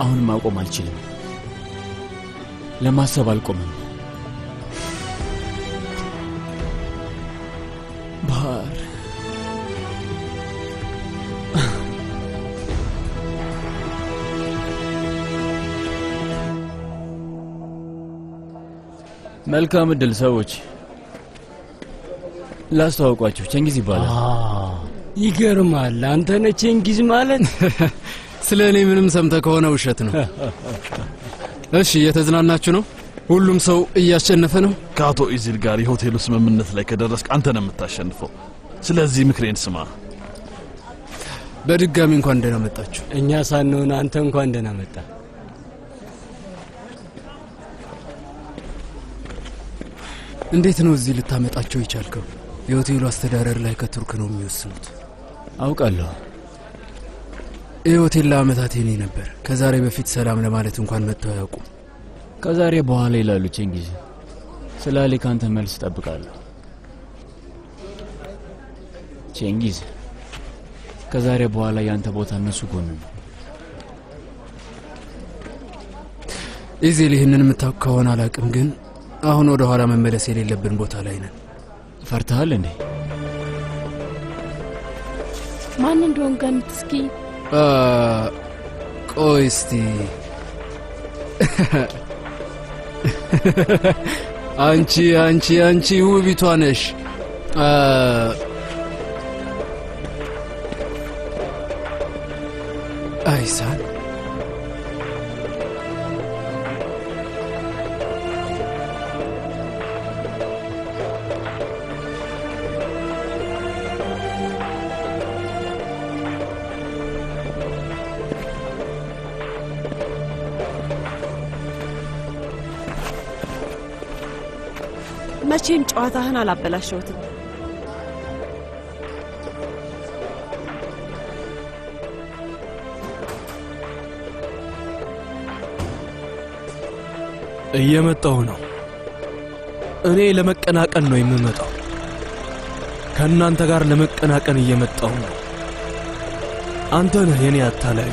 አሁን ማቆም አልችልም ለማሰብ አልቆምም ባህር መልካም እድል ሰዎች ላስተዋውቃችሁ ቼንጊዝ ይባላል ይገርማል አንተ ነህ ቼንጊዝ ማለት ስለኔ ምንም ሰምተህ ከሆነ ውሸት ነው እሺ እየተዝናናችሁ ነው ሁሉም ሰው እያሸነፈ ነው ከአቶ ኢዚል ጋር የሆቴሉ ስምምነት ላይ ከደረስክ አንተ ነህ የምታሸንፈው ስለዚህ ምክሬን ስማ በድጋሚ እንኳን ደህና መጣችሁ እኛ ሳንሆን አንተ እንኳን ደህና መጣ እንዴት ነው እዚህ ልታመጣቸው ይቻልከው የሆቴሉ አስተዳደር ላይ ከቱርክ ነው የሚወስኑት አውቃለሁ የሆቴል ለአመታት የኔ ነበር ከዛሬ በፊት ሰላም ለማለት እንኳን መጥተው ያውቁ ከዛሬ በኋላ ይላሉ ቼንጊዝ ስላሊ ካንተ መልስ ጠብቃለሁ ቼንጊዝ ከዛሬ በኋላ ያንተ ቦታ እነሱ ጎን ነው ኢዚል ይህንን የምታውቅ ከሆነ አላውቅም ግን አሁን ወደ ኋላ መመለስ የሌለብን ቦታ ላይ ነን ፈርተሃል እንዴ ማን እንደሆነ ገምት እስኪ ቆይ እስቲ አንቺ ውቢቷ ነሽ አይሳን መቼም ጨዋታህን አላበላሽውትም እየመጣው ነው እኔ ለመቀናቀን ነው የምመጣው ከናንተ ጋር ለመቀናቀን እየመጣው ነው አንተ ነህ የኔ አታላይ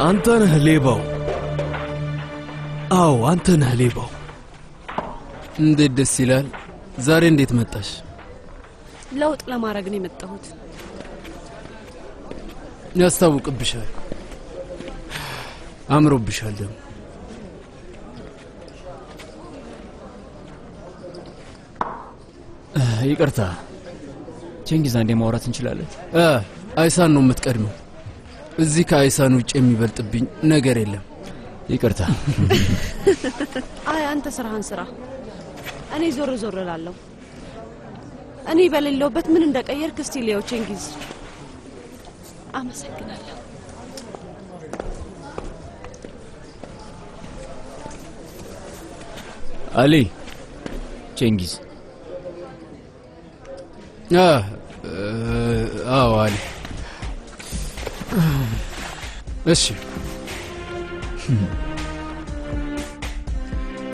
አንተ ነህ ሌባው አዎ አንተ ነህ ሌባው እንዴት ደስ ይላል ዛሬ እንዴት መጣሽ ለውጥ ለማድረግ ነው የመጣሁት ያስታውቅብሻል አምሮብሻል ደግሞ ይቅርታ ቼንጊዝ አንዴ ማውራት እንችላለን አይሳን ነው የምትቀድመው እዚህ ከአይሳን ውጭ የሚበልጥብኝ ነገር የለም ይቅርታ አይ አንተ ስራህን ስራ እኔ ዞር እላለሁ እኔ በሌለውበት ምን እንደቀየርክ እስቲ ሊያው ቼንጊዝ አመሰግናለሁ አሊ ቼንጊዝ አዎ አሊ እሺ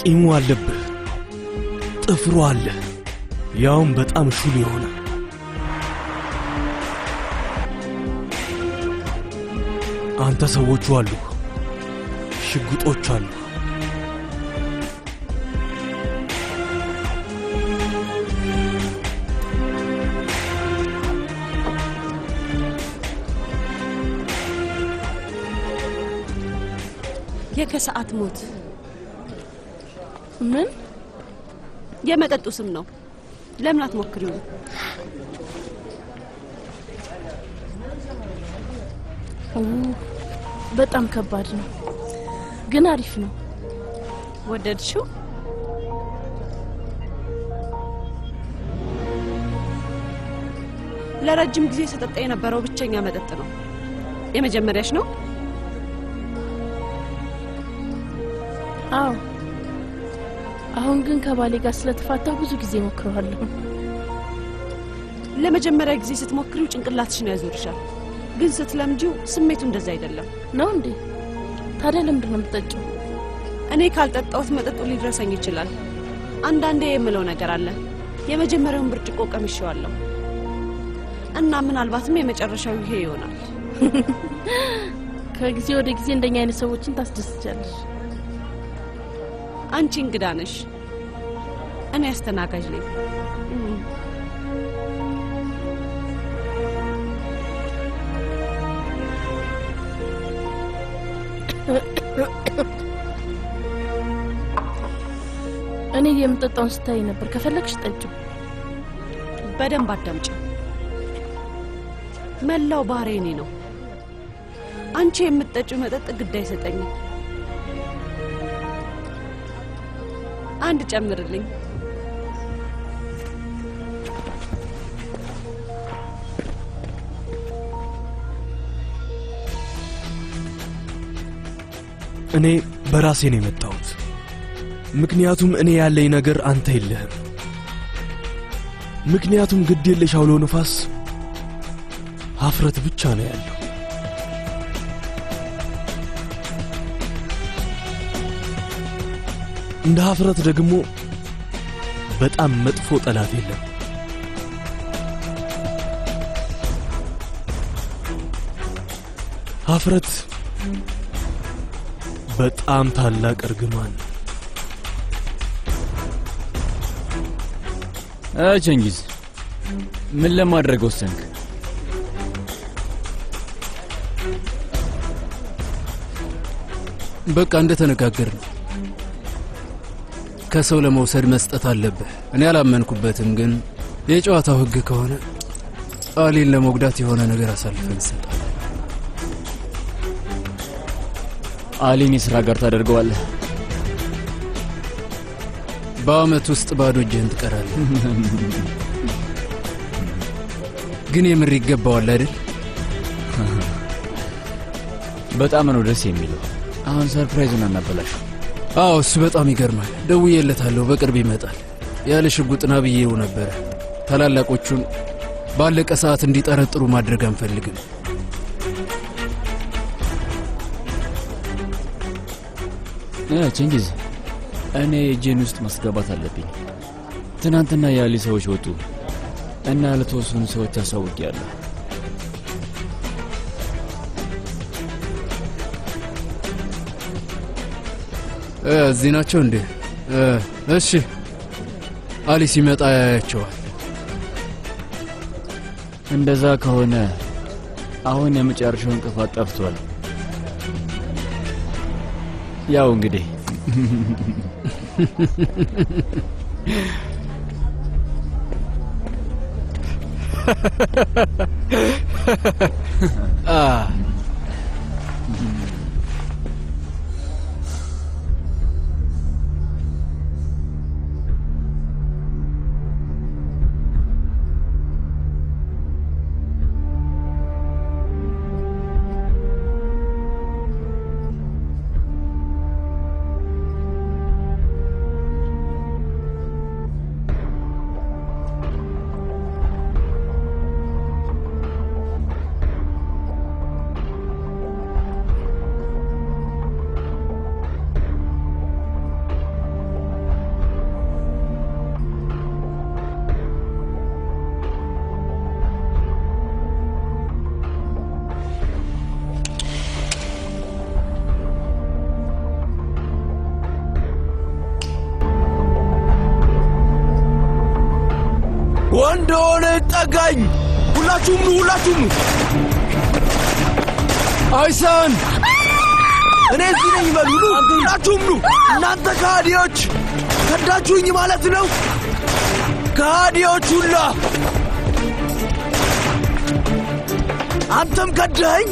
ቂሙ አለብህ ጥፍሩ አለ ያውም በጣም ሹል የሆነ አንተ ሰዎቹ አሉ ሽጉጦች አሉ የከሰዓት ሞት ምን የመጠጡ ስም ነው ለምን አትሞክሪው በጣም ከባድ ነው ግን አሪፍ ነው ወደድሽው ለረጅም ጊዜ ሰጠጣ የነበረው ብቸኛ መጠጥ ነው የመጀመሪያሽ ነው አዎ አሁን ግን ከባሌ ጋር ስለተፋታው ብዙ ጊዜ ሞክረዋለሁ ለመጀመሪያ ጊዜ ስትሞክሪው ጭንቅላትሽን ያዞርሻል ግን ስትለምጂው ስሜቱ እንደዛ አይደለም ነው እንዴ ታዲያ ለምንድን ነው የምትጠጪው እኔ ካልጠጣሁት መጠጡ ሊድረሰኝ ይችላል አንዳንዴ የምለው ነገር አለ የመጀመሪያውን ብርጭቆ ቀምሼዋለሁ እና ምናልባትም የመጨረሻው ይሄ ይሆናል። ከጊዜ ወደ ጊዜ እንደኛ አይነት ሰዎችን ታስደስቻለሽ። አንቺ እንግዳ ነሽ፣ እኔ አስተናጋጅ ነኝ። እኔ የምጠጣውን ስታይ ነበር። ከፈለግሽ ጠጪው። በደንብ አዳምጪ። መላው ባህሬ እኔ ነው። አንቺ የምትጠጪው መጠጥ ግድ አይሰጠኝም። አንድ ጨምርልኝ። እኔ በራሴ ነው የመጣሁት። ምክንያቱም እኔ ያለኝ ነገር አንተ የለህም። ምክንያቱም ግድ የለሽ አውሎ ነፋስ ሀፍረት ብቻ ነው ያለው። እንደ ሀፍረት ደግሞ በጣም መጥፎ ጠላት የለም። ሀፍረት በጣም ታላቅ እርግማን። ቸንጊዝ ምን ለማድረግ ወሰንክ? በቃ እንደተነጋገርን ከሰው ለመውሰድ መስጠት አለብህ። እኔ አላመንኩበትም፣ ግን የጨዋታው ህግ ከሆነ አሊን ለመጉዳት የሆነ ነገር አሳልፈን እንሰጣለን። አሊን የሥራ ጋር ታደርገዋለህ። በአመት ውስጥ ባዶ እጅህን ትቀራለህ። ግን የምር ይገባዋል አይደል? በጣም ነው ደስ የሚለው። አሁን ሰርፕራይዙን አናበላሽ። አዎ እሱ በጣም ይገርማል። ደውዬለታለሁ፣ በቅርብ ይመጣል። ያለ ሽጉጥና ብዬው ነበር። ታላላቆቹን ባለቀ ሰዓት እንዲጠረጥሩ ማድረግ አንፈልግም። ቸንጊዝ እኔ እጄን ውስጥ ማስገባት አለብኝ። ትናንትና ያሊ ሰዎች ወጡ እና ለተወሰኑ ሰዎች አሳውቂያለሁ። እዚህ ናቸው እንዴ? እሺ አሊ ሲመጣ ያያቸዋል። እንደዛ ከሆነ አሁን የመጨረሻው እንቅፋት ጠፍቷል። ያው እንግዲህ ወንድ ሆነ ጠጋኝ። ሁላችሁም ኑ። አይሳን እኔ እዚህ ነኝ በሉ። ሁላችሁም ኑ። እናንተ ከሃዲዎች ከዳችሁኝ ማለት ነው። ከሃዲዎች ሁላ አንተም ከዳኝ።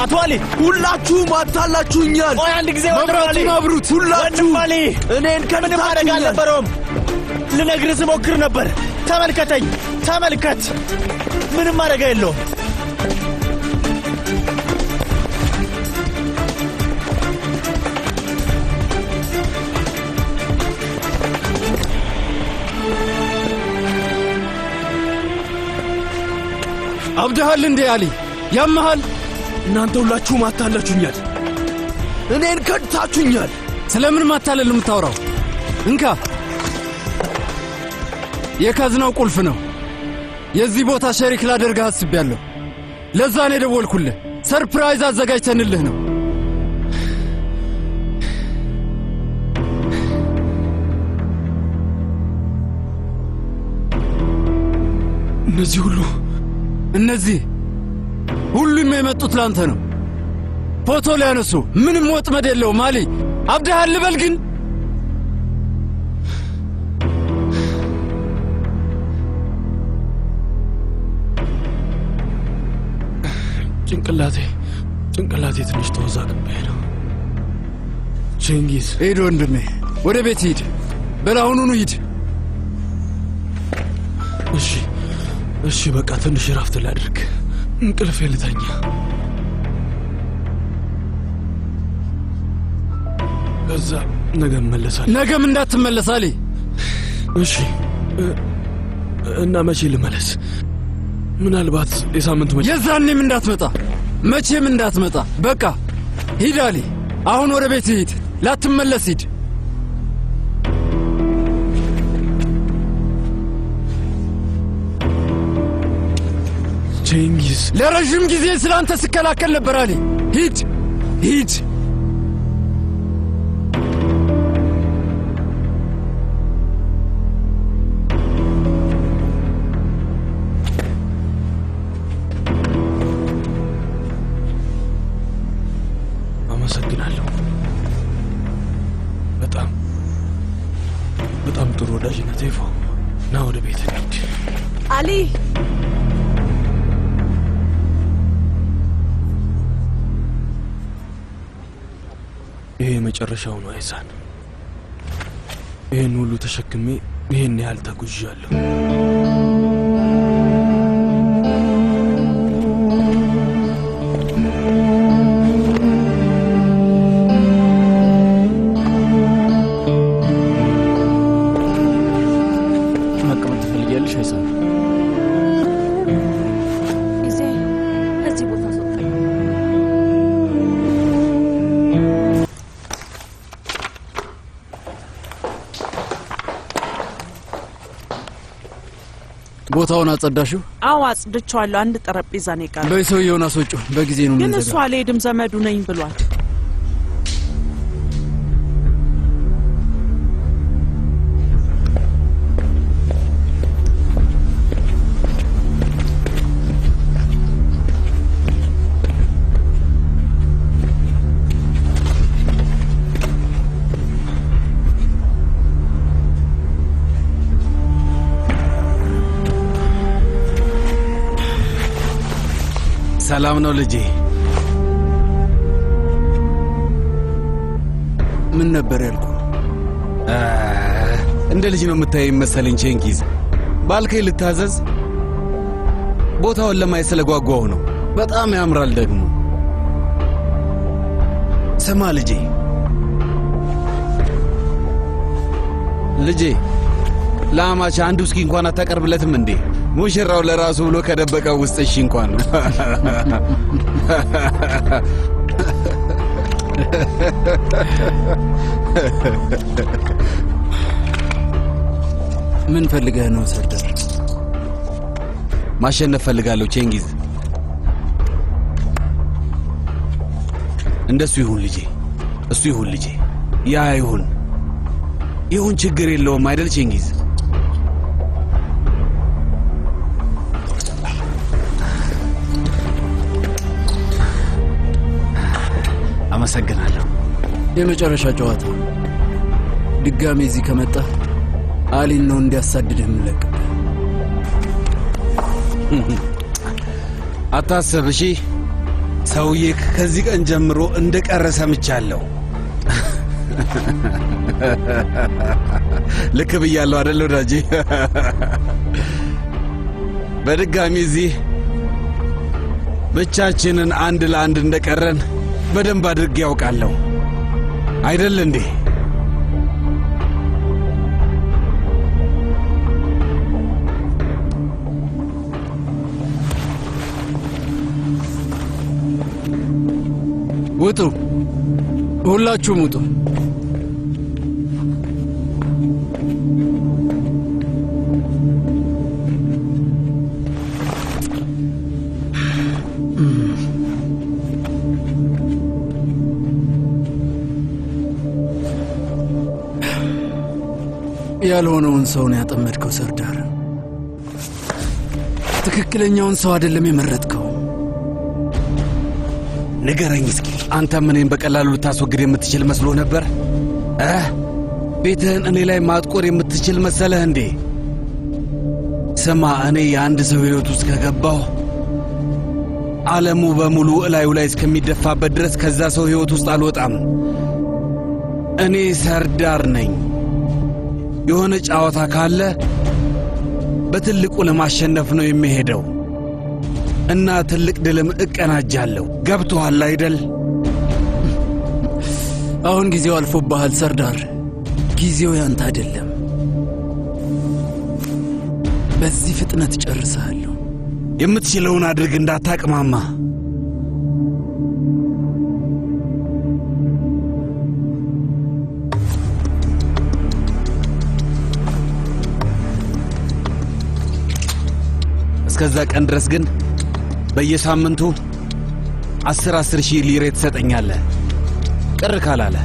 አቶ አሊ ሁላችሁም አታላችሁኛል። ቆይ አንድ ጊዜ መብራቱን አብሩት። ሁላችሁ እኔን ምንም ማድረግ አልነበረውም። ልነግርህ ስሞክር ነበር። ተመልከተኝ፣ ተመልከት። ምንም ማድረግ የለውም። አብደሃል እንዴ አሊ? ያመሃል? እናንተ ሁላችሁም አታላችሁኛል። እኔን ከድታችሁኛል። ስለምን ማታለል የምታወራው? እንካ የካዝናው ቁልፍ ነው። የዚህ ቦታ ሸሪክ ላደርግህ አስቤያለሁ። ለዛ ነው የደወልኩልህ። ሰርፕራይዝ አዘጋጅተንልህ ነው። እነዚህ ሁሉም የመጡት ላንተ ነው። ፎቶ ሊያነሱ ምንም ወጥመድ የለውም። አሊ አብደሃል ልበል ግን ጭንቅላቴ ትንሽ ተወዛግቤ ነው። ቼንጊዝ ሄድ ወንድሜ፣ ወደ ቤት ሂድ። በላሁኑኑ ሂድ። እሺ በቃ ትንሽ ረፍት ላድርግ። እንቅልፌ ልተኛ። ከዛ ነገ እመለሳለሁ። ነገም እንዳትመለስ አሊ። እሺ እና መቼ ልመለስ? ምናልባት የሳምንት የዛኔም እንዳትመጣ፣ መቼም እንዳትመጣ። በቃ ሂድ አሊ። አሁን ወደ ቤት ሂድ። ላትመለስ ሂድ። ቼንጊዝ ለረዥም ጊዜ ስላንተ ስከላከል ነበር አሊ። ሂድ ሂድ። አመሰግናለሁ። በጣም ጥሩ ወዳጅነት። ቴፎ ና ወደ ቤት ሂድ። አሊ ይሄ መጨረሻው ነው አይሳን። ይህን ሁሉ ተሸክሜ ይህን ያህል ተጉዣለሁ። መቀመጥ ትፈልጊያለሽ አይሳን? ቦታውን አጸዳሽው? አዎ አጽድቼዋለሁ። አንድ ጠረጴዛ ነው የቀረው። በሰውየውን አስወጪው። በጊዜ ነው ግን እሱ አልሄድም ዘመዱ ነኝ ብሏል። ሰላም ነው ልጄ? ምን ነበር ያልኩ? እንደ ልጅ ነው የምታየኝ መሰለኝ ቼንጊዝ። ባልከኝ ልታዘዝ? ቦታውን ለማየት ስለጓጓሁ ነው። በጣም ያምራል ደግሞ። ስማ ልጄ ለአማች አንድ ውስኪ እንኳን አታቀርብለትም እንዴ? ሙሽራው ለራሱ ብሎ ከደበቀው ውስጥ እሺ እንኳን ነው። ምን ፈልገህ ነው ሰርዳር? ማሸነፍ ፈልጋለሁ ቼንጊዝ። እንደሱ ይሁን ልጄ፣ እሱ ይሁን ልጄ። ያ ይሁን ችግር የለውም አይደል ቼንጊዝ? አመሰግናለሁ። የመጨረሻ ጨዋታ። ድጋሜ እዚህ ከመጣ አሊን ነው እንዲያሳድድህ የምለቅብህ። አታስብ እሺ። ሰውዬ ከዚህ ቀን ጀምሮ እንደቀረ ሰምቻለሁ። ልክ ብያለሁ አይደል ወዳጄ? በድጋሚ እዚህ ብቻችንን አንድ ለአንድ እንደቀረን በደንብ አድርጌ ያውቃለሁ አይደል እንዴ? ውጡ፣ ሁላችሁም ውጡ። ያልሆነውን ሰው ነው ያጠመድከው ሰርዳር። ትክክለኛውን ሰው አይደለም የመረጥከው። ንገረኝ እስኪ፣ አንተም እኔን በቀላሉ ልታስወግድ የምትችል መስሎ ነበር? ቤትህን እኔ ላይ ማጥቆር የምትችል መሰለህ እንዴ? ስማ፣ እኔ የአንድ ሰው ሕይወት ውስጥ ከገባሁ ዓለሙ በሙሉ እላዩ ላይ እስከሚደፋበት ድረስ ከዛ ሰው ሕይወት ውስጥ አልወጣም። እኔ ሰርዳር ነኝ። የሆነ ጨዋታ ካለ በትልቁ ለማሸነፍ ነው የሚሄደው እና ትልቅ ድልም እቀናጃለሁ። ገብቶሃል አይደል? አሁን ጊዜው አልፎብሃል ሰርዳር። ጊዜው ያንተ አይደለም። በዚህ ፍጥነት ጨርሰሃለሁ። የምትችለውን አድርግ፣ እንዳታቅማማ። እስከዛ ቀን ድረስ ግን በየሳምንቱ 10 ሺህ ሊሬ ትሰጠኛለህ። ቅር ካላለ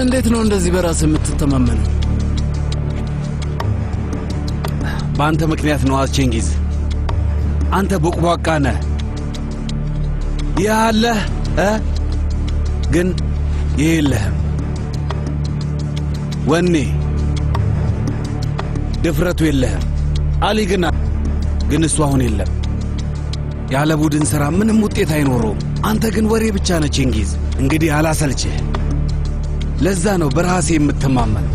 እንዴት ነው እንደዚህ በራስ የምትተማመነው? በአንተ ምክንያት ነው ቼንጊዝ። አንተ ቦቅቧቃ ነህ። ይህ አለህ ግን ይህ የለህም። ወኔ ድፍረቱ የለህም። አሊ ግን እሱ አሁን የለም። ያለ ቡድን ሥራ ምንም ውጤት አይኖረውም። አንተ ግን ወሬ ብቻ ነህ ቼንጊዝ። እንግዲህ አላሰልችህ። ለዛ ነው በራሴ የምትማመን።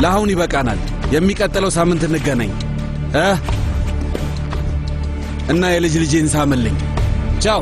ለአሁን ይበቃናል። የሚቀጥለው ሳምንት እንገናኝ እና የልጅ ልጄን ሳምልኝ። ቻው።